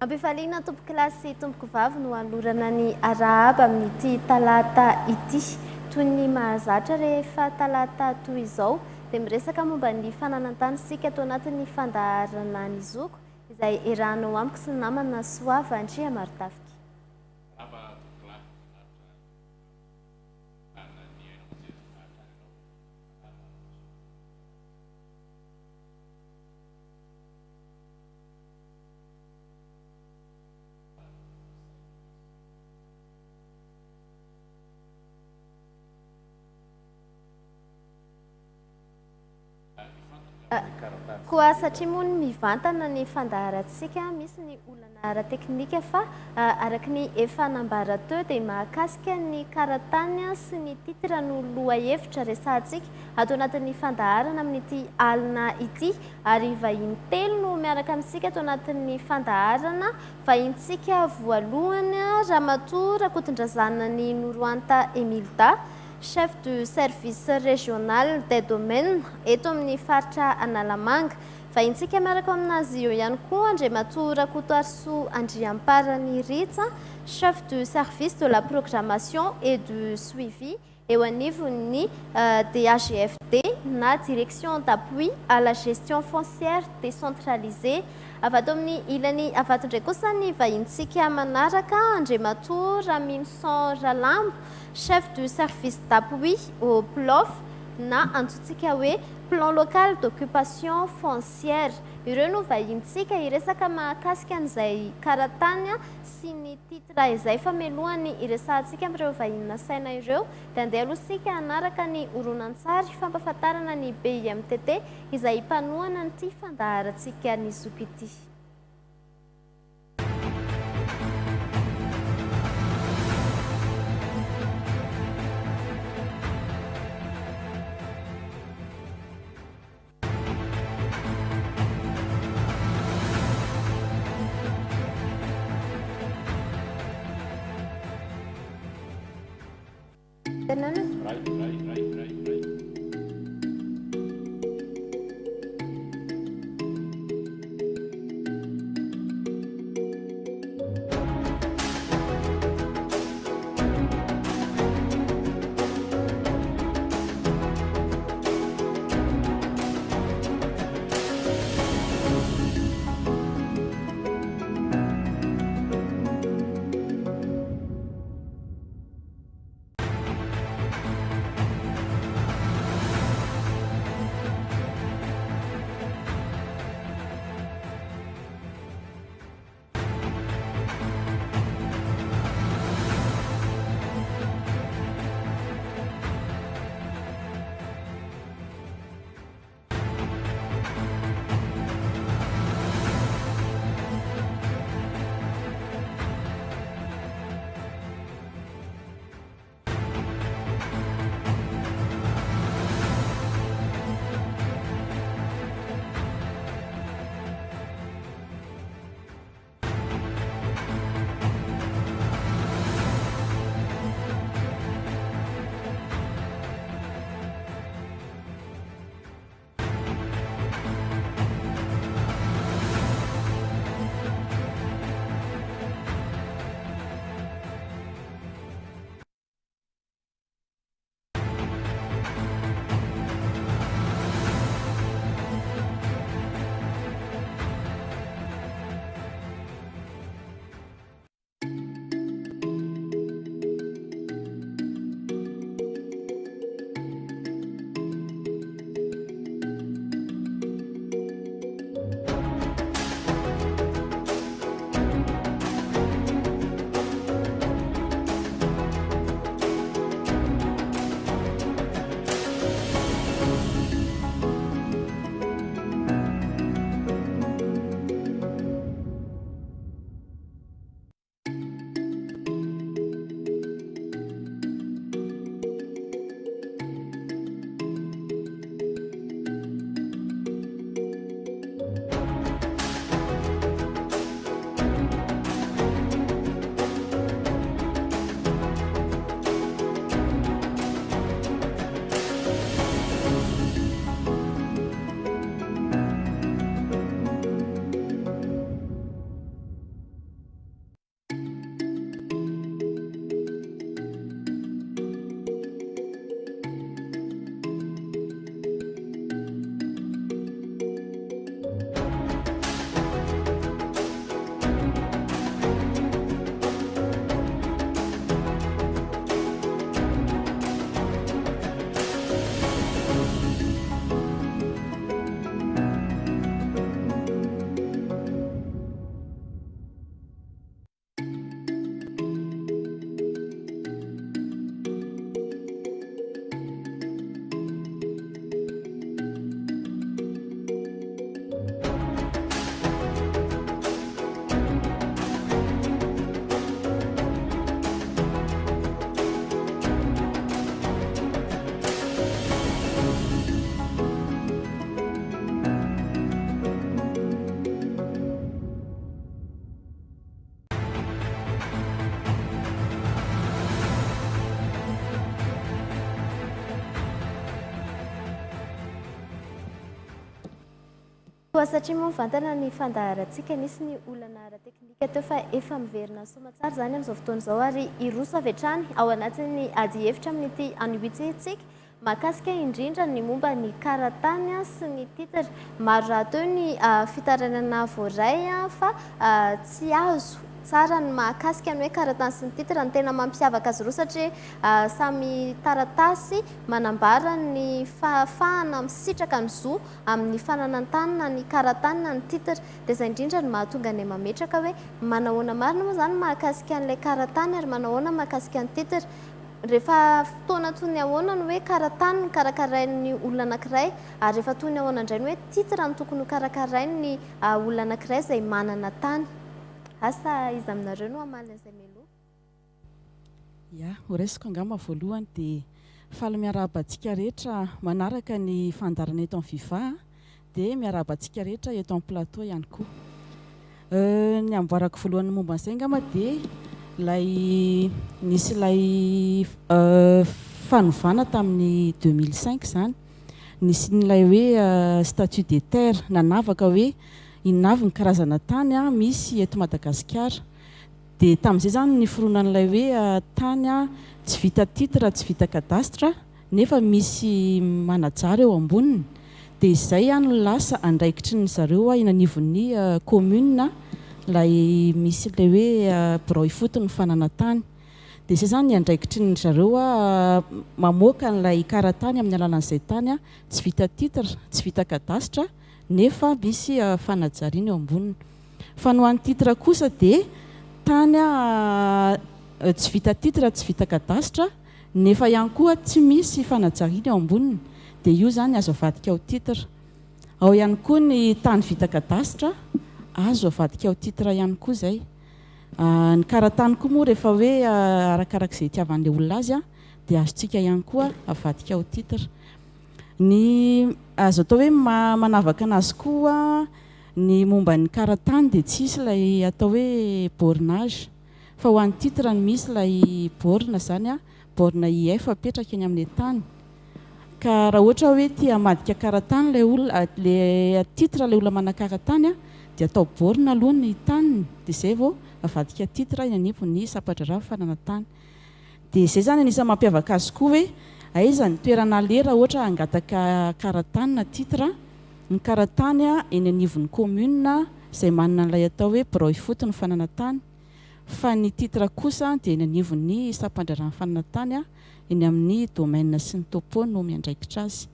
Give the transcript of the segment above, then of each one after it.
Ampifaliana tompo kilasy tompoko vavy no alorana ny arahaba amin'ity talata ity. Toy ny mahazatra rehefa talata toy izao dia miresaka momba ny fananantany sika ato anatin'ny fandaharana ny zoko izay erahanao amiko sy ny namana Soava Andria Martafika. Koa satria moa mivantana ny fandaharantsika misy ny olana ara-teknika fa araky ny efa nambara teo dia mahakasika ny karatany sy ny titra no lohahevitra resahantsika ato anatin'ny fandaharana amin'ity alina ity ary vahiny telo no miaraka amintsika ato anatin'ny fandaharana. Vahintsika voalohany Ramatoa Rakotondrazana ny Noroanta Emilda, chef du service régional des domaines eto amin'ny faritra Analamanga. Vahintsika miaraka aminazy eo ihany koa Andriamatoa Rakotoarisoa Andriamparany Ritsa, chef du service de la programmation et du suivi eo anivon'ny DAGFD na direction d'appui à la gestion foncière décentralisée. Avy ato amin'ny ilany avato ndray kosa ny vahintsika manaraka Andriamatoa Raminson Ralambo, chef du service d'appui au PLOF na antsointsika hoe plan local d'occupation foncière. Ireo no vahintsika iresaka mahakasika an'izay karatany sy ny titra izay famelohany iresahantsika amin'ireo vahiny saina ireo dia andeha aloha isika hanaraka ny horonan-tsary fampahafantarana ny BIMTT izay mpanohana n'ity fandaharantsika ny zoko ity. Koa satria moa mivantana ny fandaharantsika nisy ny olana ara-teknika teo fa efa miverina soamantsara zany amin'izao fotoana izao ary iroso avy hatrany ao anatin'ny ady hevitra amin'ity an'huitsintsika mahakasika indrindra ny momba ny karatany sy ny titra maro raha teo ny fitaranana voaray fa tsy azo tsara ny mahakasika ny hoe karatany sy ny titra ny tena mampiavaka azy roa satria samy taratasy manambara ny fahafahana misitraka ny zo amin'ny fananantanana ny karatany ny titra dia izay indrindra ny mahatonga ny mametraka hoe manahoana marina moa zany mahakasika an'ilay karatany ary manahoana mahakasika ny titra rehefa fotoana toy ny ahoana ny hoe karatany ny karakarain'ny olona anankiray ary rehefa toy ny ahoana indray ny hoe titra ny tokony ho karakarain'ny olona anankiray izay manana tany. Asa izy aminareo no amaly an'izay meloa? Ya, ho raisiko angamba voalohany dia faly miarahaba antsika rehetra manaraka ny fandarana eto amin'ny FIFA dia miarahaba antsika rehetra eto amin'ny plateau ihany koa. Ny amboarako voalohany momba an'izay angamba dia nisy ilay fanovana tamin'ny 2005 zany nisy n'ilay hoe statut des terres nanavaka hoe inona avy ny karazana tany misy eto Madagasikara dia tamin'izay zany ny foronan'ilay hoe tany tsy vita titra tsy vita kadastra nefa misy manajara eo amboniny dia izay no lasa andraikitry ny zareo eny anivon'ny commune lay misy ilay hoe birao ifotony fanana tany dia izay zany andraikitry ny zareo mamoaka n'ilay karatany amin'ny alalan'izay tany tsy vita titra tsy vita kadastra nefa misy fanajariana eo amboniny. Fa no an'ny titra kosa dia tany tsy vita titra tsy vita kadastra nefa ihany koa tsy misy fanajariana eo amboniny dia io zany azo avadika ao titra. Ao ihany koa ny tany vita kadastra azo avadika ao titra ihany koa zay. Ny karatany koa moa rehefa hoe arakarak'izay itiavan'ilay olona azy dia azontsika ihany koa avadika ao titra. Ny azo atao hoe manavaka anazy koa ny momba ny karatany dia tsisy ilay atao hoe bornage fa ho an'ny titra ny misy ilay borne zany borne IF apetraka eny amin'ny tany ka raha ohatra hoe tia hamadika karatany ilay olona ilay titra ilay olona manan-karatany dia atao borne aloha ny taniny dia izay vao avadika titra eny anivon'ny sapadrarava fananantany. Dia izay zany anisany mampiavaka azy koa hoe aiza ny toerana lera ohatra hangataka karatany na titra ny karatany eny anivon'ny commune izay manana n'ilay atao hoe birao ifotony fananantany fa ny titra kosa dia eny anivon'ny sapandrarana fananantany eny amin'ny domaine sy ny topo no miandraikitra azy.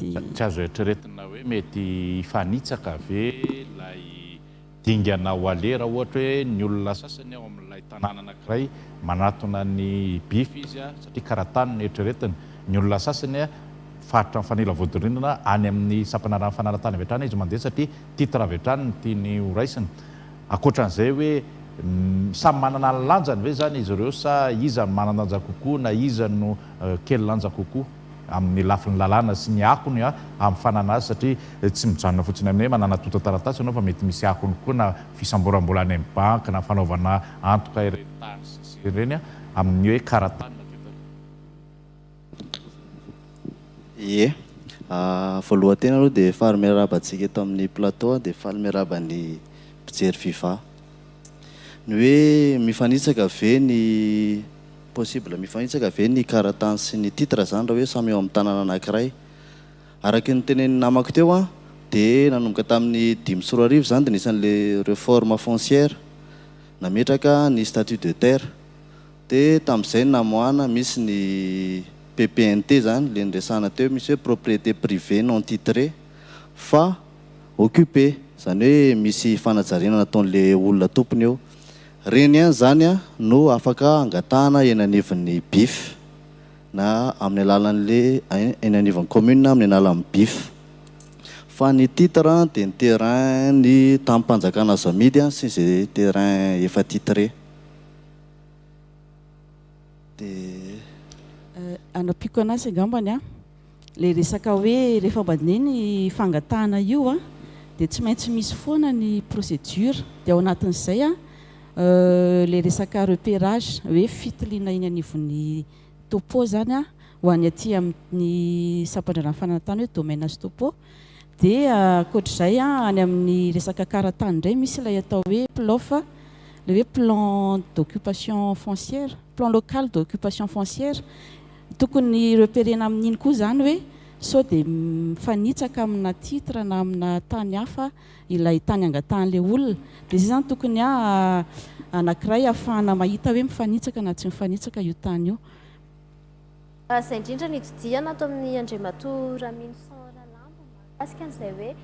Tsy azo eritreretina hoe mety ifanitsaka ve lay dingana ho alera ohatra hoe ny olona sasany ao amin'ilay tanàna anankiray manatona ny bif izy satria karatany ny eritreretina ny olona sasany faritra fanila voadorinana any amin'ny sapanarana fananantany avy hatrany izy mandeha satria titra avy hatrany ny tiany ho raisiny. Ankoatran'izay hoe samy manana ny lanjany ve zany izy ireo sa iza no manananja kokoa na iza no kely lanja kokoa amin'ny lafiny lalàna sy ny akony amin'ny fanana azy satria tsy mijanona fotsiny amin'ny hoe manana tota taratasy ianao fa mety misy akony koa na fisamborambolana amin'ny banky na fanaovana antoka ireny tasy ireny amin'ny hoe karatany na titra. Ie, voalohantena aloha dia faly miarahaba antsika eto amin'ny plateau dia faly miarahaba ny mpijery FIFA. Ny hoe mifanitsaka ve ny possible mifanitsaka ve ny karatany sy ny titra zany raha hoe samy eo amin'ny tanàna anankiray. Araky ny tenen'ny namako teo dia nanomboka tamin'ny 5 sy 4 arivo zany dia nisan'ilay réforme foncière nametraka ny statut de terre dia tamin'izay namoahana misy ny PPNT zany le nresahana teo misy hoe propriété privée non titré fa occupé zany hoe misy fanajariana nataon'le olona tompony eo. Reny zany no afaka angatahana eny anivon'ny bif na amin'ny alalan'le eny anivon'ny commune amin'ny alalan'ny bif. Fa ny titre dia ny terrain ny tamin'mpanjakana Zamidy sy izay terrain efa titré. Anapiko anazy angambany le resaka hoe rehefa mandeha ny fangatahana io dia tsy maintsy misy foana ny procédure dia ao anatin'izay le resaka repérage hoe fitiliana eny anivon'ny topo zany ho any aty amin'ny sapandrarana fananantany hoe domaine sy topo dia koatr'izay any amin'ny resaka karatany indray misy ilay atao hoe PLOF, le hoe plan d'occupation foncière, plan local d'occupation foncière. Tokony repérena amin'iny koa zany hoe sao dia mifanitsaka amina titre na amina tany hafa ilay tany angatahan'ilay olona. Dia zay zany tokony anankiray ahafahana mahita hoe mifanitsaka na tsy mifanitsaka io tany io. Izay indrindra ny didihana ato amin'ny Andriamatoa Raminson Ralambo mahakasika an'izay hoe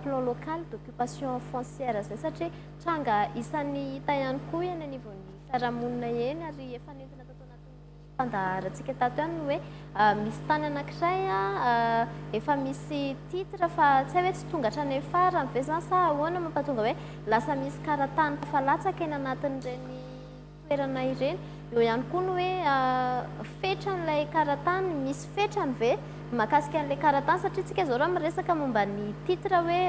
plan local d'occupation foncière zay, satria tranga isan'ny hita ihany koa eny anivon'ny fiarahamonina eny, ary efa nentina tato anatin'ny fandaharantsika tato ihany hoe misy tany anankiray efa misy titre fa tsy hay hoe tsy tonga hatrany farany ve zany sa ahoana mampatonga hoe lasa misy karatany falatsaka eny anatin'ireny toerana ireny. Eo ihany koa ny hoe fetran'ilay karatany, misy fetrany ve mahakasika an'ilay karatany, satria tsika zao raha miresaka momba ny titre hoe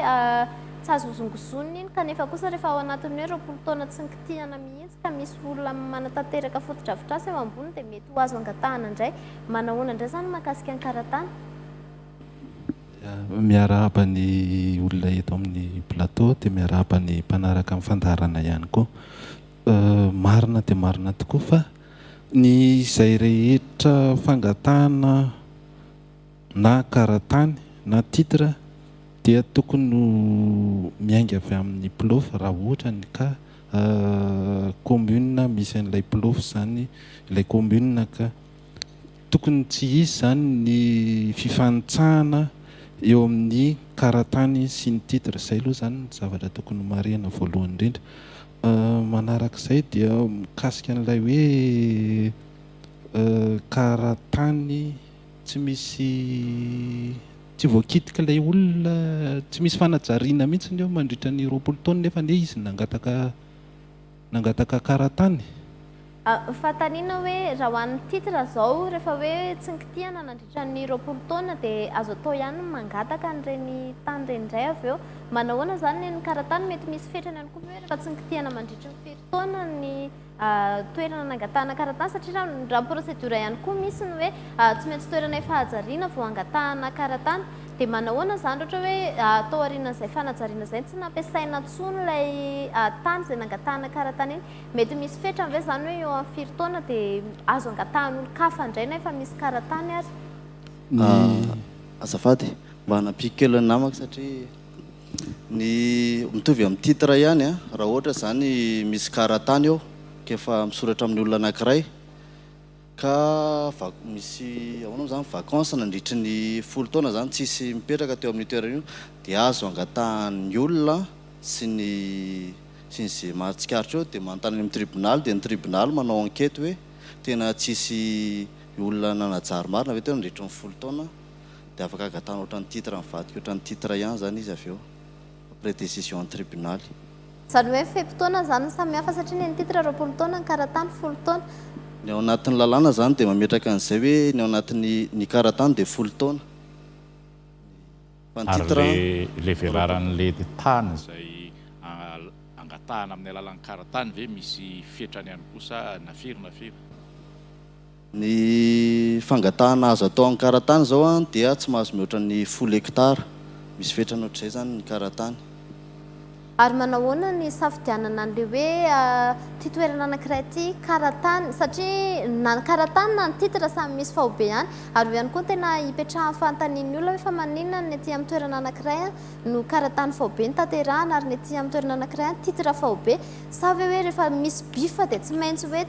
tsy azo zongozonina iny, kanefa kosa rehefa ao anatin'ny hoe 20 taona tsy nikitihana mihitsy ka misy olona manatanteraka fotodrafitrasa eo ambony dia mety ho azo angatahana indray. Manahoana indray zany mahakasika ny karatany? Miarahaba ny olona eto amin'ny plateau dia miarahaba ny mpanaraka amin'ny fandaharana ihany koa. Marina dia marina tokoa fa ny izay rehetra fangatahana na karatany na titre dia tokony ho miainga avy amin'ny PLOF raha ohatra ny ka commune misy an'ilay PLOF zany ilay commune, ka tokony tsy izy zany ny fifanitsahana eo amin'ny karatany sy ny titre. Izay aloha zany ny zavatra tokony marihana voalohany indrindra. Manarak'izay dia mikasika an'ilay hoe karatany tsy misy, tsy voakitika ilay olona, tsy misy fanajariana mihitsy eo mandritra ny 20 taona nefa ne izy nangataka karatany. Fantaniana hoe raha ho an'ny titre zao rehefa hoe tsy nikitihana nandritra ny 20 taona dia azo atao ihany mangataka an'ireny tany ireny indray avy eo. Manahoana zany ny karatany, mety misy fetrany ihany koa hoe rehefa tsy nikitihana mandritra ny 7 taona ny toerana nangatahana karatany, satria raha procédure ihany koa misy ny hoe tsy maintsy toerana efa hajariana vao angatahana karatany. Dia manahoana zany ohatra hoe atao aorian'izay fanajariana izay tsy nampiasaina intsony ilay tany izay nangatahana karatany iny, mety misy fetrany ve zany hoe eo amin'ny 5 taona dia azo angatahan'olo-kafa indray na efa misy karatany ary? Azafady mba hanampiko kely ny namako, satria ny mitovy amin'ny titre ihany raha ohatra zany misy karatany eo ka efa misoratra amin'ny olona anankiray ka misy ahoana zany vacance nandritry ny 10 taona zany tsisy mipetraka teo amin'ny toerana io, dia azo angatahan'ny olona sy ny zay mahatsikaritra eo dia manontany amin'ny tribunal, dia ny tribunal manao enquête hoe tena tsisy olona nanajary marina ve teo nandritra ny 10 taona, dia afaka angatahana ohatran'ny titre mivadika ohatran'ny titre ihany zany izy avy eo après décision tribunal. Zany hoe fepitaona zany samihafa, satria ny titre 20 taona, ny karatany 10 taona. Ny ao anatin'ny lalàna zany dia mametraka an'izay hoe ny ao anatin'ny karatany dia 10 taona. Ary le veraran'le tany izay angatahana amin'ny alalan'ny karatany ve misy fetrany ihany kosa nafiry? Ny fangatahana azo atao amin'ny karatany zao dia tsy mahazo mihoatra ny 10 hectare, misy fetrany ohatr'izay zany ny karatany. Ary manahoana ny safidianana an'ilay hoe ty toerana anankiray ty karatany, satria na ny karatany na ny titre samy misy fahobe ihany, ary ihany koa tena hipetrahan'ny fanontanian'ny olona hoe fa maninona ny aty amin'ny toerana anankiray no karatany fahobe ny tanterahana ary ny aty amin'ny toerana anankiray titre fahobe, sa ve hoe rehefa misy bifa dia tsy maintsy hoe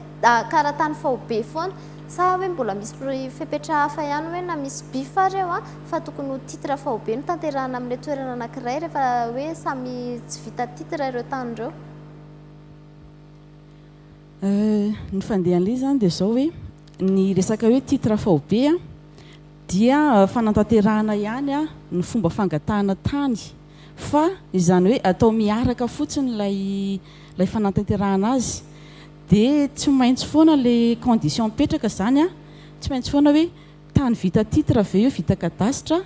karatany fahobe foana, sa hoe mbola misy fepetra hafa ihany hoe na misy bifa reo fa tokony ho titre fahobe no tanterahana amin'ilay toerana anankiray rehefa hoe samy tsy vita titre ireo tany ireo? Ny fandehan'ilay zany dia zao hoe ny resaka hoe titre fahobe dia fanantanterahana ihany ny fomba fangatahana tany, fa izany hoe atao miaraka fotsiny ilay fanantanterahana azy. Dia tsy maintsy foana le condition mipetraka zany tsy maintsy foana hoe tany vita titre ve io, vita kadastra,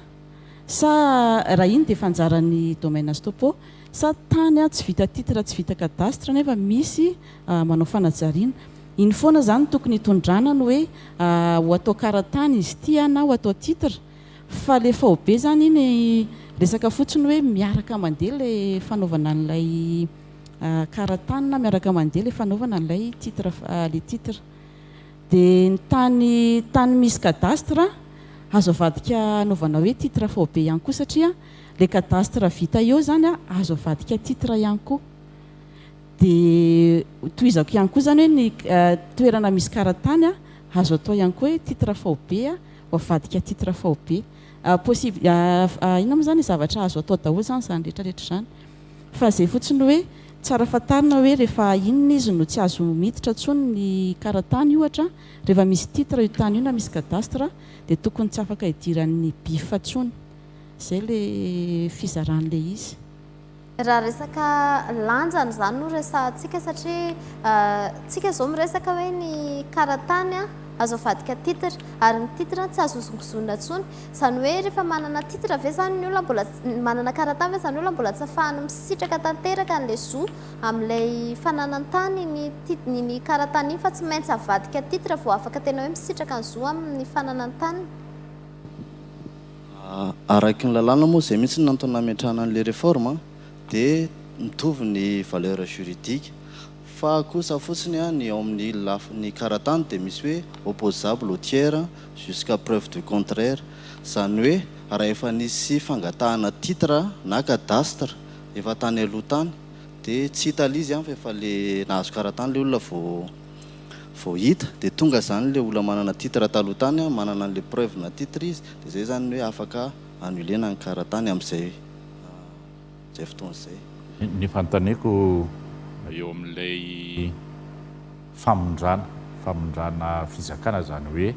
sa raha iny dia fanjaran'ny domaine stopo, sa tany tsy vita titre tsy vita kadastra nefa misy manao fanajariana. Iny foana zany tokony hitondrana ny hoe ho atao karatany izy ity na ho atao titre, fa le fahobe zany iny resaka fotsiny hoe miaraka mandeha le fanaovana an'ilay karatanina, miaraka mandeha le fanaovana an'ilay titre, le titre. Dia ny tany misy cadastre azo avadika anaovana hoe titre fao be ihany koa, satria le cadastre vita eo zany azo avadika titre ihany koa. Dia toizako ihany koa zany hoe ny toerana misy karatany azo atao ihany koa hoe titre fao be ho avadika titre fao be. Possible ina moa zany zavatra azo atao daholo zany rehetrarehetra zany, fa zay fotsiny hoe tsara fatarina hoe rehefa inona izy no tsy azo miditra intsony ny karatany, ohatra rehefa misy titre io tany io na misy cadastre dia tokony tsy afaka idiran'ny BIF intsony. Zay le fizaran'le izy. Raha resaka lanjany zany no resantsika, satria tsika izao miresaka hoe ny karatany azo avadika titre ary ny titre tsy azo zongozona intsony. Izany hoe rehefa manana titre ve zany ny olona, mbola manana karatany ve zany olona, mbola tsy ahafahany misitraka tanteraka n'ilay zo amin'ilay fananan-tany ny karatany iny, fa tsy maintsy avadika titre vao afaka tena hoe misitraka ny zo amin'ny fananan-tany. Araky ny lalàna moa izay mihitsy nantony nametrahana an'ilay réforme dia mitovy ny valeur juridique, fa kosa fotsiny ny ao amin'ny lafiny karatany dia misy hoe opposable au tiers jusqu'à preuve du contraire. Izany hoe raha efa nisy fangatahana titre na cadastre efa tany aloha tany dia tsy hita lizy fa efa le nahazo karatany le olona vao hita, dia tonga zany le olona manana titre taloha tany manana an'le preuve na titre izy, dia zay zany hoe afaka annulena ny karatany amin'izay fotoana izay. Ny fanontaniako eo amin'ilay famondrana fizakana zany hoe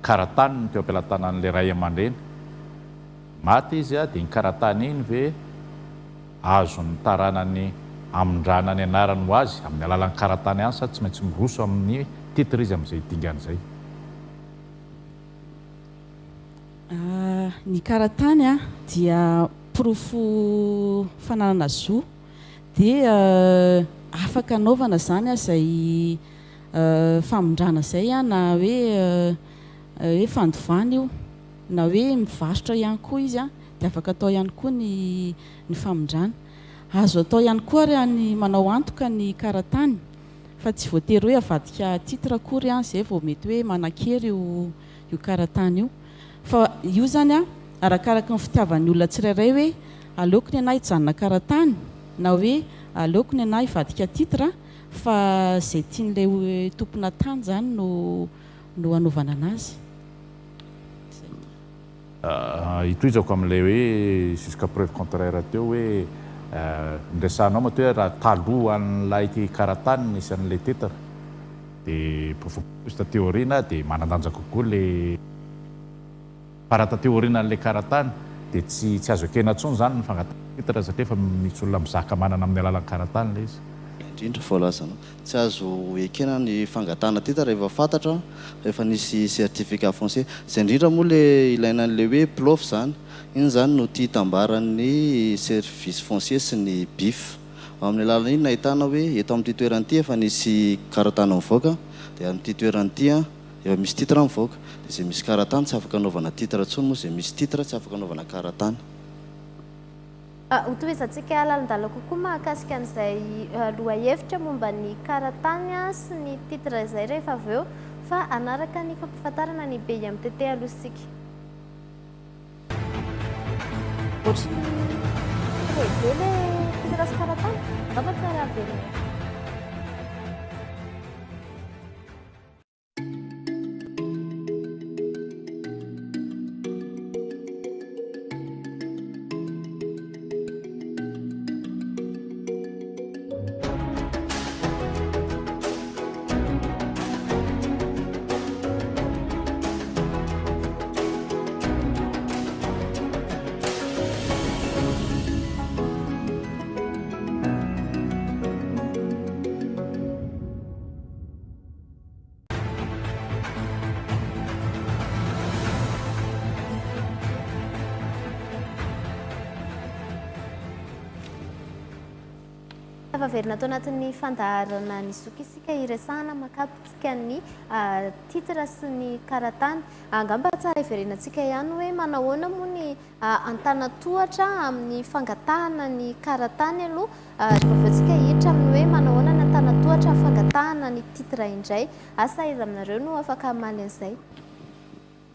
karatany no teo am-pelatanan'ilay ray aman-dreny, maty izy dia ny karatany iny ve azo ny taranany amondrana ny anarany ho azy amin'ny alalan'ny karatany any, sa tsy maintsy miroso amin'ny titre izy amin'izay dingan'izay? Ny karatany dia profo fananana zo, dia afaka anaovana zany izay famondrana izay na hoe fandovana io, na hoe mivarotra ihany koa izy dia afaka atao ihany koa ny famondrana. Azo atao ihany koa ary ny manao antoka ny karatany, fa tsy voatery hoe avadika titre akory izay vao mety hoe manan-kery io karatany io, fa io zany arakaraka ny fitiavan'ny olona tsirairay hoe aleoko ny anahy hijanona karatany na hoe aleoko ny anahy hivadika titre, fa zay tian'ilay tompona tany zany no anaovana anazy. Hitoizako amin'ilay hoe jusqu'à preuve contraire teo hoe nresanao moa hoe raha talohan'ilay karatany nisy an'ilay titre dia profopista théorina dia manandanja kokoa le parata théorina an'ilay karatany, dia tsy azo ekena intsony zany ny fangatana titre satria efa misy olona mizaka manana amin'ny alalan'ny karatany le izy. Indrindra voalazana tsy azo ekena ny fangatana titre rehefa fantatra rehefa nisy certificat foncier. Izay indrindra moa le ilaina an'le hoe PLOF zany, iny zany no tia hitambaran'ny service foncier sy ny BIF. Amin'ny alalan'iny no ahitana hoe eto amin'ity toerana ity efa nisy karatany mivoaka, dia amin'ity toerana ity efa misy titre mivoaka, dia izay misy karatany tsy afaka anaovana titre intsony, moa izay misy titre tsy afaka anaovana karatany. Hotoizantsika lalandala kokoa mahakasika an'izay lohahevitra momba ny karatany sy ny titre izay rehefa avy eo, fa anaraka ny fampahafantarana ny be amin'ny tete alohasika. Lehibe le titre sy karatany, angamba tsara velona. Efa verina tao anatin'ny fandaharana ny zoky isika iresahana makapotsika ny titre sy ny karatany. Angamba tsara iverenantsika ihany hoe manahoana moa ny antanatohatra amin'ny fangatahana ny karatany aloha. Rehefa aveo tsika hiditra amin'ny hoe manahoana ny antanatohatra fangatahana ny titre indray. Asa izy aminareo no afaka mamaly an'izay.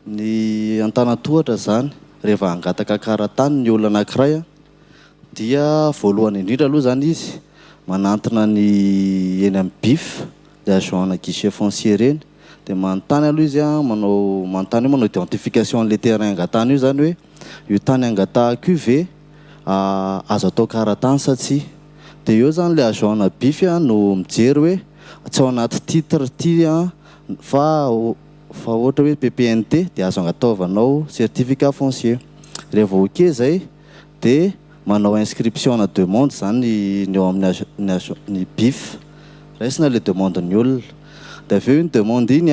Ny antanatohatra zany rehefa angataka karatany ny olona anankiray dia voalohany indrindra aloha zany izy manantona ny eny amin'ny BIF dia agent guichet foncier reny dia manontany aloha izy manontany hoe manao identification le terrain angatahana io zany hoe io tany angatahako io ve azo atao karatany sa tsy. Dia eo zany le agent na BIF no mijery hoe tsy ao anaty titre ty fa ohatra hoe PPNT dia azo agnataovanao certificat foncier. Rehefa ok zay dia manao inscription na demande zany ny eo amin'ny BIF raisina le demande ny olona. Dia aveo iny demande iny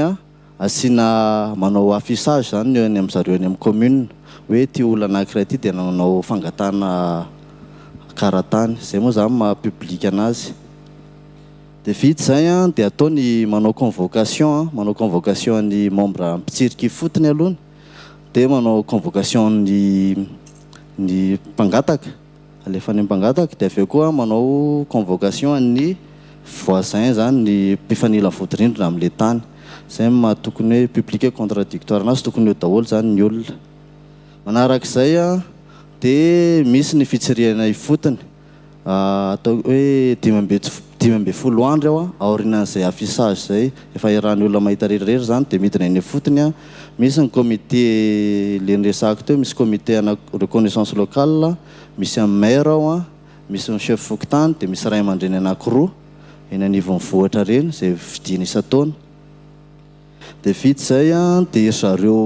asiana manao affichage zany ny amin'ny zareo eny amin'ny commune hoe ty olona anankiray ty dia nanao fangatana karatany. Zay moa zany mahapublique anazy. Dia vita zay dia atao ny manao convocation ny membre mpitsiriky fotony aloha dia manao convocation ny mpangataka alefany mpangataka. Dia aveo koa manao convocation ny voisin zany ny mpifanila votirindrina amin'le tany. Zay mahatokony hoe publique contradictoire anazy tokony eo daholo zany ny olona. Manarak'izay dia misy ny fitsiriana ifotony atao hoe 12 andro aorinan'izay affichage zay efa iarahan'ny olona mahita rehetrarehetra zany dia midina eny fotony. Misy ny comité le niresahako teo, misy comité ana reconnaissance locale, misy amin'ny maire ao misy ny chef fokontany dia misy ray aman-dreny anankiroa eny anivon'ny vohatra reny zay vidina isan-taona. Dia vita zay dia zareo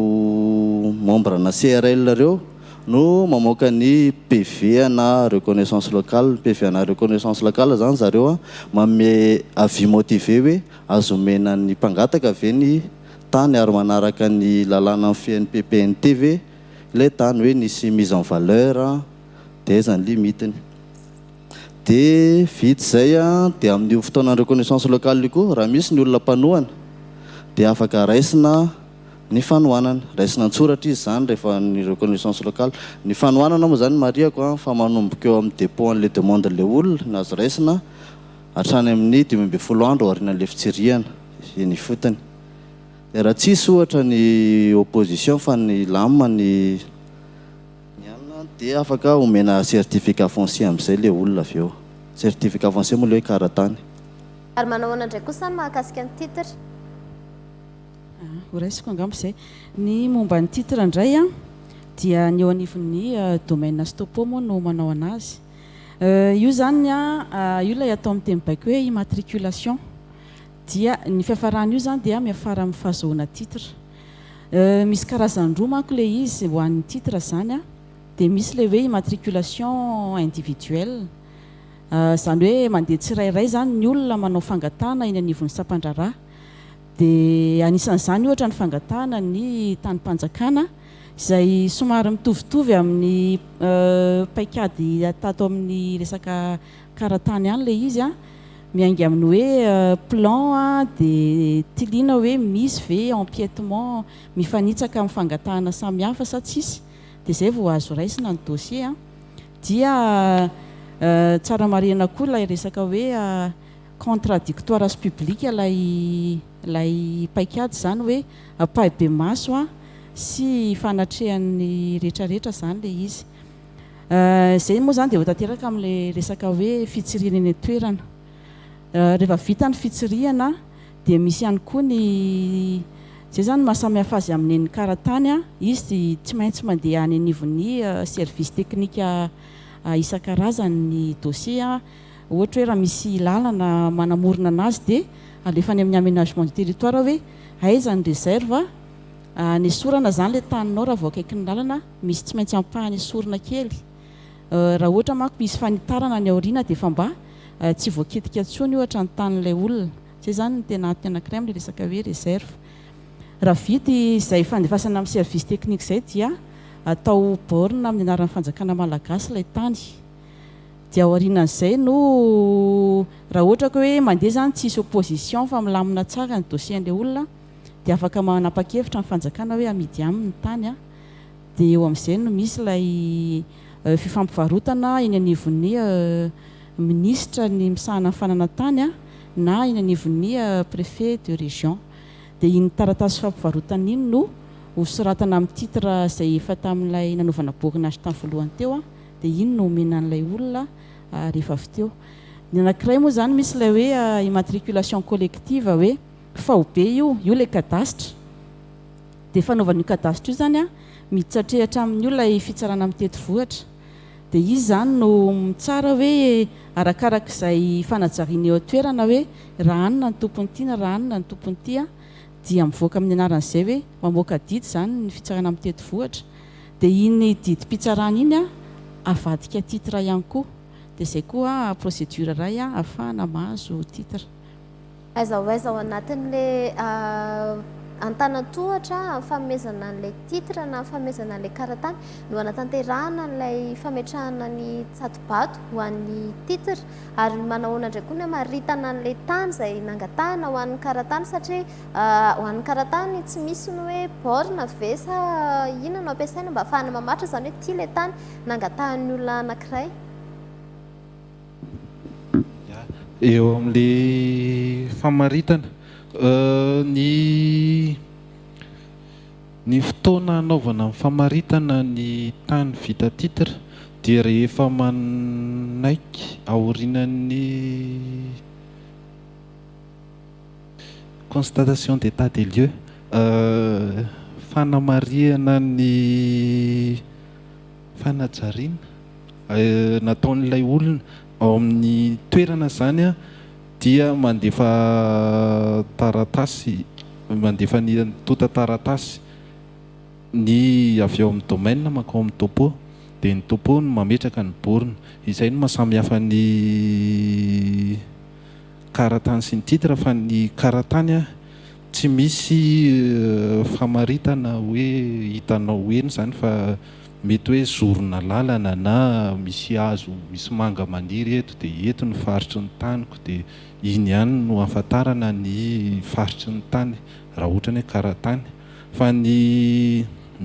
membre na CRL reo no mamoaka ny PV na reconnaissance locale. PV na reconnaissance locale zany zareo manome avis motivé hoe azo omena ny mpangataka ve ny tany ary manaraka ny lalàna amin'ny fiain'ny PPNT ve ilay tany hoe nisy mise en valeur dia zany limitiny. Dia vita zay dia amin'io fotoana reconnaissance locale io koa raha misy ny olona mpanohana dia afaka raisina ny fanohanana, raisina antsoratra izy zany rehefa ny reconnaissance locale. Ny fanohanana moa zany mariako fa manomboka eo amin'ny dépôt an'le demande le olona na azo raisina hatrany amin'ny 12 andro aorinan'le fitsirihana ny fotony. Raha tsisy ohatra ny opposition fa ny lamma ny anina dia afaka omena certificat foncier amin'izay le olona avy eo. Certificat foncier moa le hoe karatany. Ary manahoana indray kosa ny mahakasika ny titre? Horaisiko angamba izay ny momba ny titre indray dia ny eo anivon'ny domaine stopo moa no manao anazy. Io zany io ilay atao amin'ny teny baiko hoe immatriculation. Dia ny fiafarana io zany dia miafara amin'ny fahazoana titre. Misy karazany roa manko le izy ho an'ny titre zany dia misy le hoe immatriculation individuelle. Zany hoe mandeha tsirairay zany ny olona manao fangatahana eny anivon'ny sampandraraha. Dia anisan'izany ohatra ny fangatahana ny tany-panjakana izay somary mitovitovy amin'ny paikady atato amin'ny resaka karatany ihany le izy miainga amin'ny hoe plan dia tiliana hoe misy ve empiètement mifanitsaka amin'ny fangatahana samihafa sa tsisy. Dia izay vao azo raisina ny dossier dia tsara marina koa ilay resaka hoe contradictoire sy publique ilay paikady zany hoe pahibe maso sy fanatrehan'ny rehetrarehetra zany le izy. Zay moa zany dia ho tanteraka amin'le resaka hoe fitsirihana eny toerana. Rehefa vita ny fitsirihana dia misy ihany koa ny zay zany mahasamihafa azy amin'ny karatany izy tsy maintsy mandeha any anivon'ny service technique isan-karazany ny dossier. Ohatra hoe raha misy lalana manamorona anazy dia alefany amin'ny aménagement du territoire hoe aiza ny réserve ny esorana zany le taninao raha vao akaiky ny lalana misy tsy maintsy ampahany esorana kely. Raha ohatra manko misy fanitarana ny aoriana dia efa mba tsy voakitika intsony ohatra ny tanin'ilay olona. Zay zany ny tena antony anankiray amin'ilay resaka hoe réserve. Raha vita izay fandefasana amin'ny service technique izay dia atao borne amin'ny anaran'ny fanjakana malagasy ilay tany. dia aorianan'izay no raha ohatra ka hoe mandeha zany tsisy opposition fa milamina tsara ny dossier-n'ilay olona dia afaka manapa-kevitra ny fanjakana hoe amidy aminy ny tany a, dia eo amin'izay no misy ilay fifampivarotana eny anivon'ny ministra ny misahana ny fananantany a na eny anivon'ny préfet de région. Dia iny taratasy fampivarotana iny no hosoratana amin'ny titre izay efa tamin'ilay nanaovana borinage tamin'ny voalohany teo a, dia iny no omena an'ilay olona rehefa avy teo. Ny anankiray moa zany misy ilay hoe immatriculation collective hoe faobe io ilay cadastre, dia fanaovan'io cadastre io zany a mitsatrehatra amin'ny olona fitsarana amin'ny tety vohatra, dia izy zany no mitsara hoe arakarak'izay fanajariana eo toerana hoe raha anona ny tompony ity na raha anona ny tompony ity a, dia mivoaka amin'ny anaran'izay hoe mamoaka didy zany ny fitsarana amin'ny tety vohatra, dia iny didim-pitsarana iny a avadika titre ihany koa, dia izay koa procédure iray a ahafahana mahazo titre. Aiza ho aiza ao anatin'ilay antanatohatra amin'ny fanomezana an'ilay titre na fanomezana an'ilay karatany no anatanterahana an'ilay fametrahana ny tsatobato ho an'ny titre, ary manahoana indray koa ny hamaritana an'ilay tany izay nangatahana ho an'ny karatany, satria ho an'ny karatany tsy misy ny hoe borne ve sa inona no ampiasaina mba ahafahana mamatra zany hoe ity ilay tany nangatahan'ny olona anankiray. Eo amin'ilay famaritana ny fotoana anaovana ny famaritana ny tany vita titre dia rehefa manaiky aorianan'ny constatation d'état des lieux, fanamariana ny fanajariana nataon'ilay olona ao amin'ny toerana zany a, dia mandefa taratasy, mandefa ny tota taratasy ny avy ao amin'ny domaine mankao amin'ny topo, dia ny topo no mametraka ny borne. Izay no mahasamihafa ny karatany sy ny titre, fa ny karatany a tsy misy famaritana hoe hitanao eny zany, fa mety hoe zorona lalana na misy hazo misy manga maniry eto dia eto ny faritry ny taniko, dia iny ihany no ahafantarana ny faritry ny tany raha ohatra ny hoe karatany. Fa ny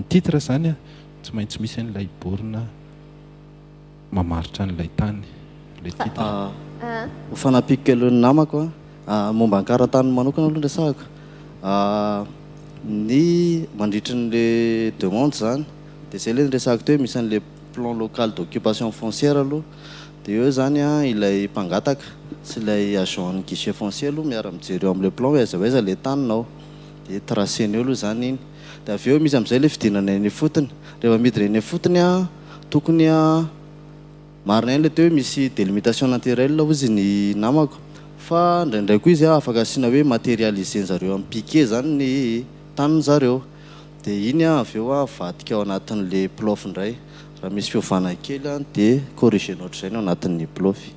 titre zany a tsy maintsy misy an'ilay borne mamaritra an'ilay tany, ilay titre. Ho fanapiko kely ny namako momba ny karatany manokana aloha resahako, ny mandritra n'ilay demande zany dia zay ilay resahako teo hoe misy an'ilay plan local d'occupation foncière aloha, dia eo zany a ilay mpangataka sy ilay agent ny guichet foncier aloha miara mijery eo amin'ilay plan hoe aiza ho aiza ilay taninao, dia traceny eo aloha zany iny. Dia avy eo misy amin'izay ilay fidinana eny fotony, rehefa miditra eny fotony a tokony a marina eny ilay teo hoe misy délimitation naturelle ozy ny namako, fa indraindray koa izy afaka asiana hoe matérialisé-zareo amin'ny piquet zany ny tanin zareo, dia iny a avy eo avadika ao anatin'ilay plofy indray, raha misy fiovana kely a dia corrigenao ohatr'izay no anatin'ny plofy.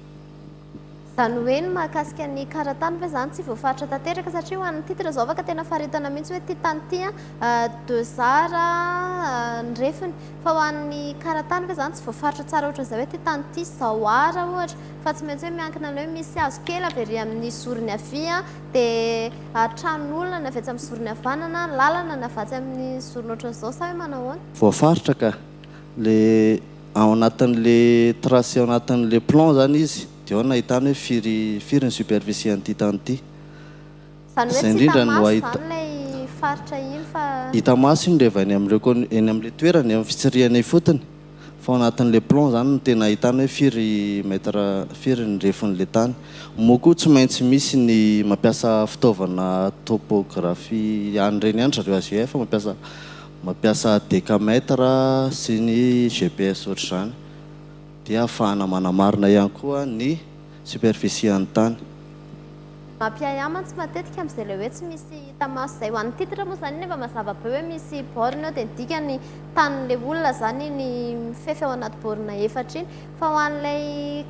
Zany hoe ny mahakasika ny karatany ve zany tsy voafaritra tanteraka, satria ho an'ny titre zao afaka tena faritana mihitsy hoe ty tany ty a 2 ara ny refiny, fa ho an'ny karatany ve zany tsy voafaritra tsara ohatran'izay hoe ty tany ty zao ara ohatra, fa tsy maintsy hoe miankina hoe misy hazo kely avery amin'ny zorony havia dia tranon'olona ny avetsy amin'ny zorony havanana, lalana ny avatsy amin'ny zorony ohatran'izao, sa hoe manao ahoana? Voafaritra ka le ao anatin'ilay tracé ao anatin'ilay plan zany izy, dia ao nahitana hoe firy ny superficie an'ity tany ity. Zany hoe tsy hita maso zany ilay faritra iny fa hita maso iny rehefa eny amin'ilay toerany amin'ny fitsirihana fotony, fa ao anatin'ilay plan zany no tena ahitana hoe firy ny refon'ilay tany. Moa koa tsy maintsy misy ny mampiasa fitaovana topographie an'ireny ihany zareo AGF, mampiasa décamètre sy ny GPS ohatr'izany, dia ahafahana manamarina ihany koa ny superficie an'ny tany. mampiahy mantsy matetika amin'izay ilay hoe tsy misy hita maso izay. Ho an'ny titre moa zany nefa mazava be hoe misy borne eo dia ny dikany tanin'ilay olona zany ny mifefy ao anaty borne efatra iny, fa ho an'ilay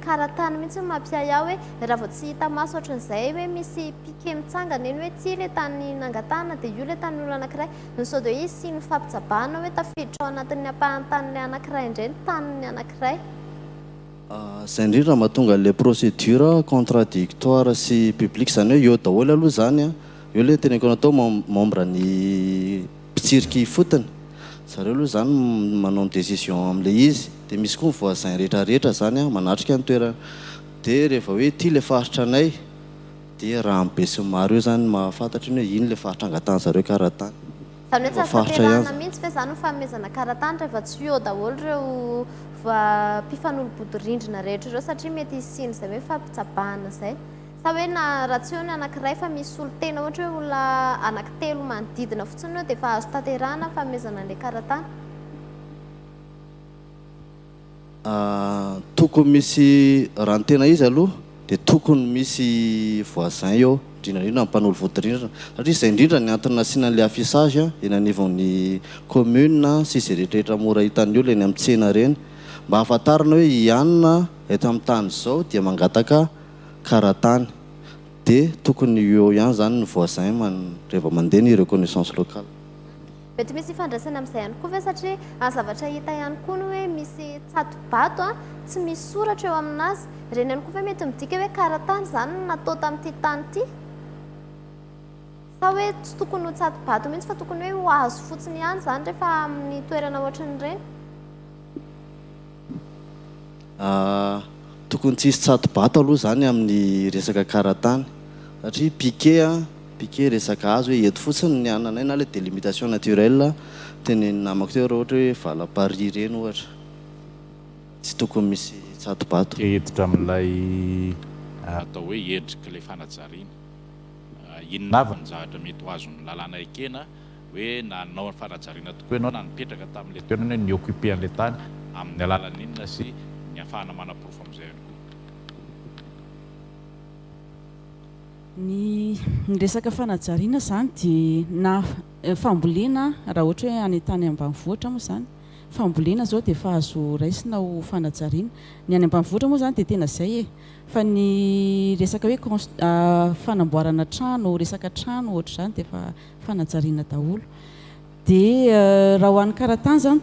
karatany mihitsy no mampiahy ahy hoe raha vao tsy hita maso ohatran'izay hoe misy piquet mitsangana eny hoe ty ilay tany nangatahana dia io ilay tanin'olona anankiray, no sao dia izy sy ny fampitsabahana hoe tafiditra ao anatin'ny ampahantan'ilay anankiray indray ny tanin'ny anankiray. Zay indrindra mahatonga le procédure contradictoire sy publique, zany hoe eo daholo aloha zany a, eo le teneniko natao membre ny mpitsiriky fotony, zareo aloha zany manao décision am'le izy, de misy koa voisin rehetrarehetra zany a manatrika ny toerana, de rehefa hoe ty le faritra anay de raha be sy maro eo zany mahafantatra hoe ino le faritra angatan'zareo karatany. Zany hoe tsy azaterahana mihitsy fa zany fanomezana karatany rehefa tsy eo daholo ireo mpifanolobodirindrina rehetra ireo satria mety isiny zay hoe fampitsabahana zay, sa hoe na raha tsy eo ny anankiray fa misy olo tena ohatra hoe olona anankitelo manodidina fotsiny eo dia efa azo tanterahana fanomezana an'ilay karatany. Tokony misy raha ny tena izy aloha dia tokony misy voisin eo indrindrandrindra mpanolo vodirindrina, satria izay indrindra ny antony nasiana an'ilay affichage eny anivon'ny commune sy izay rehetrarehetra mora hitan'ny olona eny amin'ny tsena reny, mba hahafantarana hoe ianona eto amin'ny tany izao dia mangataka karatany, dia tokony eo ihany zany ny voisin rehefa mandeha ny reconnaissance locale. Mety misy ifandraisana amin'izay ihany koa ve satria zavatra hita ihany koa no hoe misy tsatobato tsy misy soratra eo aminazy, ireny ihany koa ve mety midika hoe karatany zany natao tamin'ity tany ity, sa hoe tsy tokony ho tsatobato mihitsy fa tokony hoe ho azo fotsiny ihany zany rehefa amin'ny toerana ohatran'ireny? Tokony tsisy tsatobato aloha zany amin'ny resaka karatany, satria piqué resaka hazo hoe eto fotsiny ny ananay na le délimitation naturelle teny namako teo raha ohatra hoe vala Paris reny ohatra, tsy tokony misy tsatobato. Hiditra amin'ilay atao hoe endrika ilay fanajariana, inona avy ny zavatra mety ho azon'ny lalàna ekena hoe nanao ny fanajariana tokoa ianao na nipetraka tamin'ilay toerana hoe nioccupé an'ilay tany amin'ny alalan'inona sy ny ahafahana manaporofo amin'izay ihany koa. Ny resaka fanajariana zany dia na fambolena raha ohatra hoe any tany ambanivohitra moa zany, fambolena zao dia efa azo raisina ho fanajariana, ny any ambanivohitra moa zany dia tena zay fa ny resaka hoe fanamboarana trano, resaka trano ohatra zany dia efa fanajariana daholo, dia raha ho an'ny karatany zany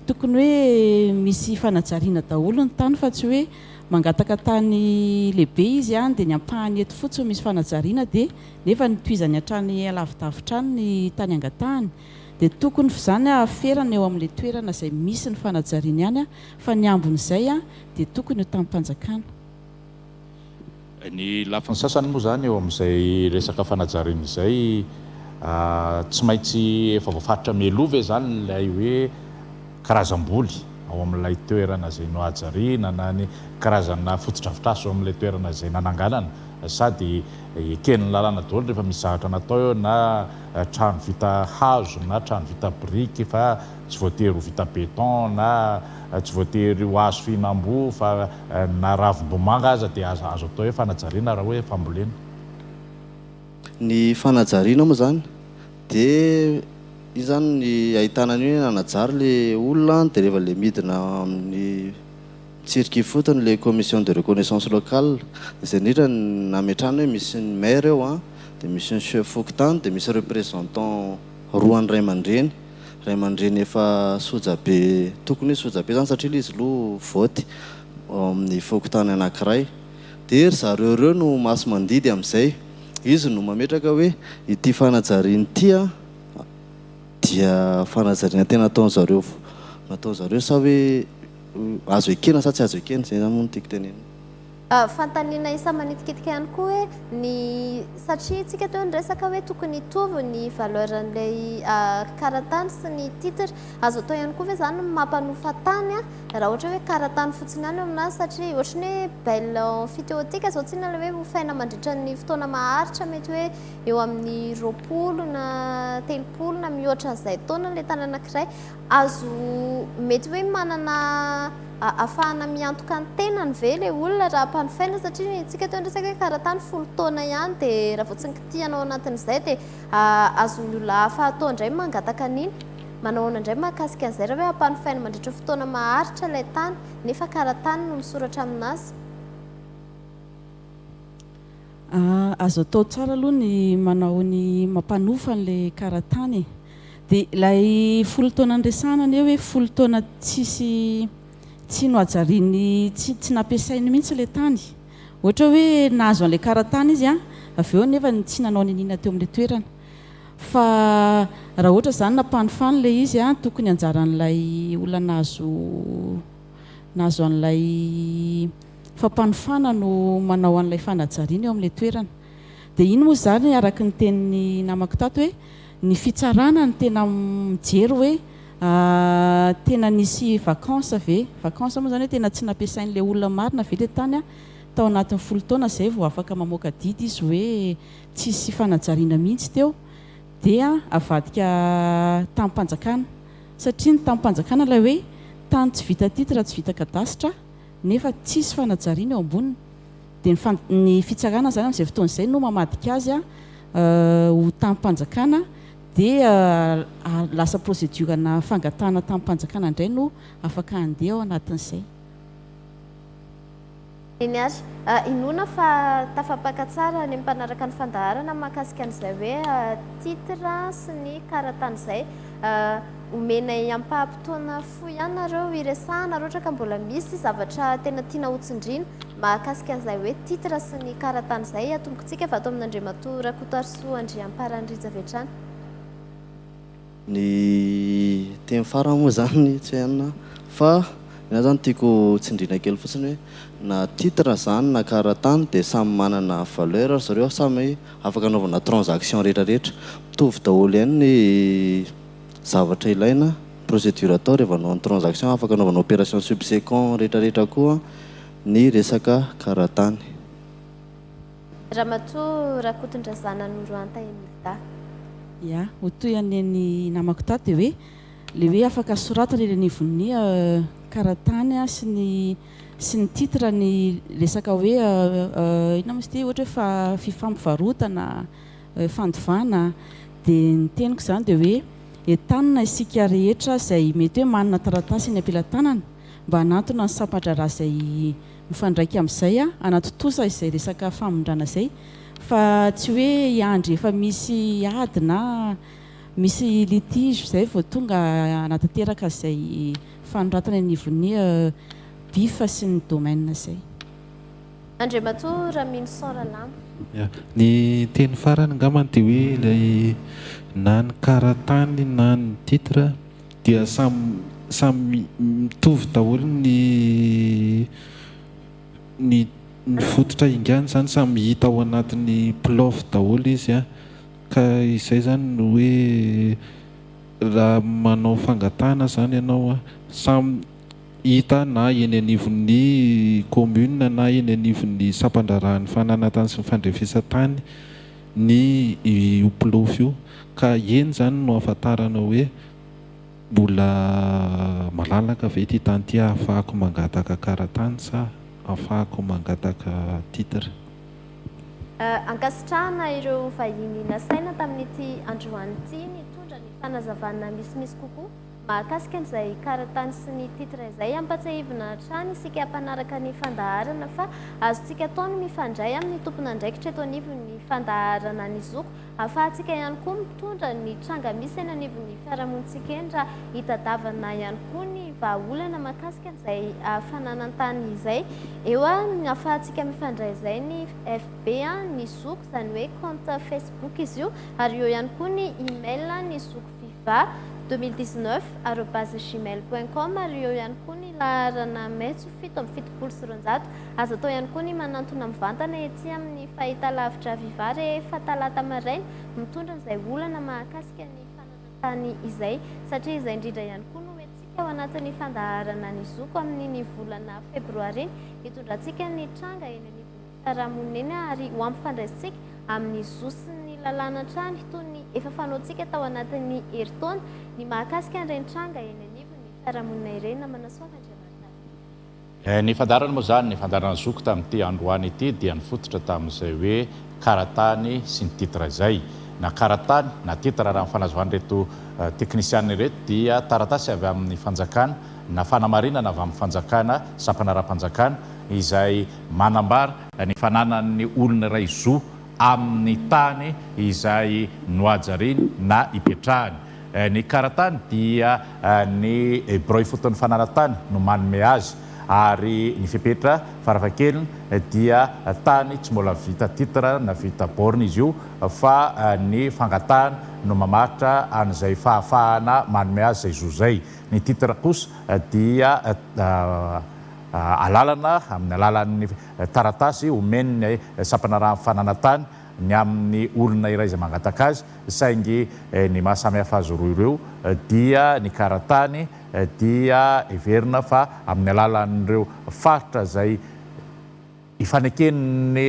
tokony hoe misy fanajariana daholo ny tany fa tsy hoe mangataka tany lehibe izy dia ny ampahany eto fotsiny misy fanajariana dia nefa nitoizany hatrany alavidavitra any ny tany angatahany, dia tokony zany aferana eo amin'ilay toerana izay misy ny fanajariana ihany fa ny ambon'izay dia tokony ho tamin'ny mpanjakana. Ny lafiny sasany moa zany eo amin'izay resaka fanajariana izay tsy maintsy efa voafaritra mialova zany ilay hoe karazam-boly ao amin'ilay toerana izay nohajariana na ny karazana fotodrafitrasa ao amin'ilay toerana izay nananganana, sady eken'ny lalàna daholo rehefa misy zavatra natao eo na trano vita hazo na trano vita briky fa tsy voatery ho vita béton na tsy voatery ho hazo fihinam-boa fa na ravim-bomanga aza dia azo atao hoe fanajariana raha hoe fambolena. Ny fanajariana moa zany dia io zany ny ahitana ny hoe nanajary le olona, dia rehefa le midina amin'ny tsiriky fotony le commission de reconnaissance locale, izay indrindra nametrahana hoe misy ny maire eo dia misy ny chef fokontany dia misy représentant roa ny ray aman-dreny efa sojabe, tokony hoe sojabe zany satria le izy aloha voty amin'ny fokontany anankiray, dia ry zareo ireo no maso mandidy amin'izay, izy no mametraka hoe ity fanajariana ity dia fanajariana tena nataon'zareo sa hoe azo ekena sa tsy azo ekena, zay zany moa no tiako tenena. Fantaniana isa manitikitika ihany koa hoe ny satria tsika teo ny resaka hoe tokony hitovy ny valeur an'ilay karatany sy ny titre, azo atao ihany koa ve zany mampanofa tany raha ohatra hoe karatany fotsiny ihany aminazy, satria ohatra ny hoe belle amphithéotique zao tsina le hoe hofaina mandritra ny fotoana maharitra mety hoe eo amin'ny 20 na 30 na mihoatra an'izay taona ilay tany anankiray, azo mety hoe manana ahafahana miantoka ny tenany ve le olona raha mpanofaina, satria tsika teo nresaka hoe karatany 10 taona ihany dia raha vao tsy nikitianao anatin'izay dia azon'ny olona hafa atao indray mangataka an'iny, manao indray mahakasika an'izay raha hoe hampanofaina mandritra fotoana maharitra ilay tany nefa karatany no misoratra aminazy. Azo atao tsara aloha ny manao ny mampanofa n'ilay karatany, dia ilay 10 taona nresahana ny hoe 10 taona tsy noajariany tsy nampiasainy mihitsy le tany. Ohatra hoe nahazo an'ilay karatany izy avy eo nefa tsy nanao ninina teo amin'ilay toerana. Fa raha ohatra zany nampanofaly le izy tokony anjaran'ilay olona nahazo an'ilay fampanofana no manao an'ilay fanajariana eo amin'ilay toerana. Dia iny moa zany araka ny tenin'ny namako tato hoe ny fitsarana ny tena mijery hoe tena nisy vacances moa zany hoe tena tsy nampiasain'ilay olona marina ve le tany tao anatin'ny 10 taona zay vao afaka mamoaka didy izy hoe tsisy fanajariana mihitsy teo, dia avadika tamin'mpanjakana. Satria ny tamin'mpanjakana ilay hoe tany tsy vita titre tsy vita kadasitra nefa tsisy fanajariana eo amboniny. Dia ny fitsarana zany amin'izay fotoana izay no mamadika azy ho tamin'mpanjakana, dia lasa procédurena fangatana tamin'mpanjakana indray no afaka handeha ao anatin'izay. Eny ary inona fa tafapaka tsara ny mpanaraka ny fandaharana mahakasika an'izay hoe titre sy ny karatany izay omenay ampahampotoana fo ihany nareo iresahana raha ohatra ka mbola misy zavatra tena tiana hotsindriana mahakasika an'izay hoe titre sy ny karatany izay atombokontsika efa atao amin'Andriamatoa Rakotoarisoa Andriamparanindry avy hatrany. Ny teny farany moa zany tsy hainona fa ina zany tiako tsindriana kely fotsiny hoe na titre zany na karatany dia samy manana valeur zareo, samy afaka anaovana transaction rehetrarehetra, mitovy daholo ihany ny zavatra ilaina procédure atao rehefa anao ny transaction, afaka anaovana opération subséquent rehetrarehetra koa ny resaka karatany. Ramatoa Rakotondrazana Noroanta Emilda. Ya, ho toy an'ny namako tato dia hoe le hoe afaka soratana ilay nivon'ny karatany sy ny titre ny resaka hoe ina moa izy ity ohatra hoe fifampivarotana, fandovana. Dia ny teniko zany dia hoe entanina isika rehetra izay mety hoe manana taratasy eny ampelantanana mba hanantona ny sampadrara izay mifandraika amin'izay hanatotosa izay resaka famondrana izay, fa tsy hoe hiandry efa misy ady na misy litige izay vao tonga hanatanteraka izay fanoratana nivon'ny bifa sy ny domaine izay. Andriamatoa Ramino Soralamo. Ny teny farany angambany dia hoe ilay na ny karatany na ny titre dia samy mitovy daholo ny fototra ingany zany, samy hita ao anatin'ny plofo daholo izy ka izay zany no hoe raha manao fangatana zany ianao samy hita na eny anivon'ny commune na eny anivon'ny sampandrarahan'ny fananatany sy ny fandrefesatany ny plofo io, ka eny zany no ahafantarana hoe mbola malalaka ve ty tany ty ahafahako mangataka karatany sa ahafahako mangataka titre. Ankasitrahana ireo vahiny nasaina tamin'ity androany ity nitondra ny fanazavana misimisy kokoa mahakasika an'izay karatany sy ny titre izay, ampatsahivina hatrany isika hampanaraka ny fandaharana fa azontsika atao ny mifandray amin'ny tompona andraikitra eto anivon'ny fandaharana ny zoko, ahafahantsika ihany koa mitondra ny tranga misy eny anivon'ny fiarahamonitsika eny raha hitadavana ihany koa ny vahaolana mahakasika an'izay fananantany izay. Eo ahafahantsika mifandray izay ny FB ny zoko izany hoe compte Facebook izy io, ary eo ihany koa ny email ny zoko fiva 2019@gmail.com, ary eo ihany koa ny laharana maitso 770. Azo atao ihany koa ny manantona mivantana ety amin'ny fahitalavitra Viva rehefa talata maraina mitondra izay olana mahakasika ny fananantany izay, satria izay indrindra ihany koa no hoentsika ao anatin'ny fandaharana ny zoko amin'ny volana febroary hitondrantsika ny tranga eny anivon'ny fiarahamonina eny, ary ho ampifandraisitsika amin'ny zo sy ny lalàna trany toy ny efa fanaontsika tao anatin'ny herintaona ny mahakasika an'ireny tranga eny anivon'ny fiarahamonina ireny na manasoava Andriamanitra. Ny fandarana moa zany, ny fandarana zoko tamin'ity androany ity dia nifototra tamin'izay hoe karatany sy ny titre izay. Na karatany na titre raha amin'ny fanazoan'ireto teknisianina ireto dia taratasy avy amin'ny fanjakana na fanamarinana avy amin'ny fanjakana sampanara-panjakana izay manambara ny fananan'ny olona iray zo amin'ny tany izay noajariany na ipetrahany. ny karatany dia ny broi fotoan'ny fanaratany no manome azy ary ny fepetra farafahakeliny dia tany tsy mbola vita titre na vita borne izy io fa ny fangatahana no mamatra an'izay fahafahana manome azy zay zozay. Ny titre kosa dia alalana amin'ny alalan'ny taratasy omeny sapana raha fananatany ny amin'ny olona iray izay mangataka azy saingy ny mahasamihafa azy roa ireo dia ny karatany dia everina fa amin'ny alalan'ireo faritra zay ifaneken'ny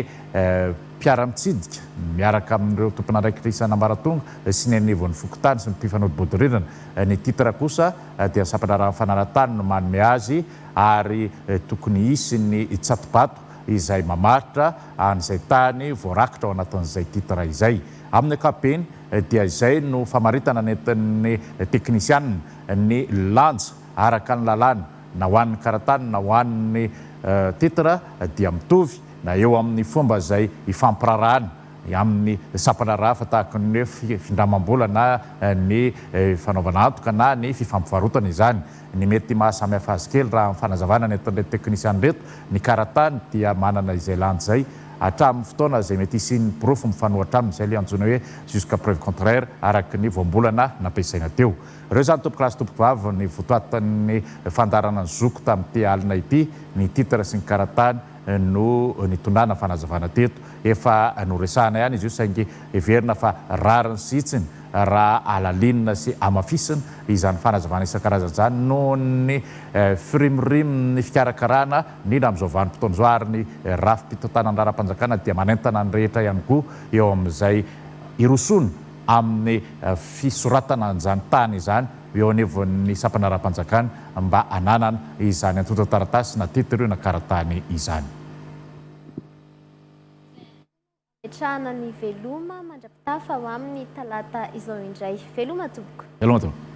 mpiara-mitsidika miaraka amin'ireo tompon'andraikitra isan'ambaratonga sy ny anivon'ny fokotany sy ny mpifanolo-bodirindrina. Ny titre kosa dia sapana raha fananatany no manome azy ary tokony hisy ny tsatobato izay mamaritra an'izay tany voarakitra ao anatin'izay titre izay. Amin'ny ankapobeny dia izay no famaritana nentin'ny teknisianina ny lanja araka ny lalàna na ho an'ny karatany na ho an'ny titre dia mitovy na eo amin'ny fomba zay ifampirarahana amin'ny sapana raha fa tahaka ny hoe findramam-bola na ny fanaovana antoka na ny fifampivarotana izany. Ny mety mahasamihafa azy kely raha fanazavana nentin'ilay teknisiany reto ny karatany dia manana izay lanja zay hatramin'ny fotoana zay mety isin'ny profo mifanohatra aminy izay le antsoina hoe jusqu'à preuve contraire araky ny voambolana nampiasaina teo. Ireo zany tompoko lasy tompoko vavy ny votoatan'ny fandarana ny zoko tamin'ity alina ity ny titre sy ny karatany no nitondrana fanazavana teto. Efa noresahana ihany izy io saingy everina fa rariny sitsiny raha alalinina sy amafisina izany fanazavana isan-karazany zany noho ny firimiriminy fikarakarana indrindra amin'izao vanim-potoana zao ary ny rafi-pitotana andraram-panjakana dia manentana ny rehetra ihany koa eo amin'izay irosony amin'ny fisoratana an'izany tany izany eo anivon'ny sapana raha-panjakana mba ananana izany antota taratasy na titre io na karatany izany. Trana ny veloma mandrapitafa ho amin'ny talata izao indray. Veloma tompoko. Veloma tompoko.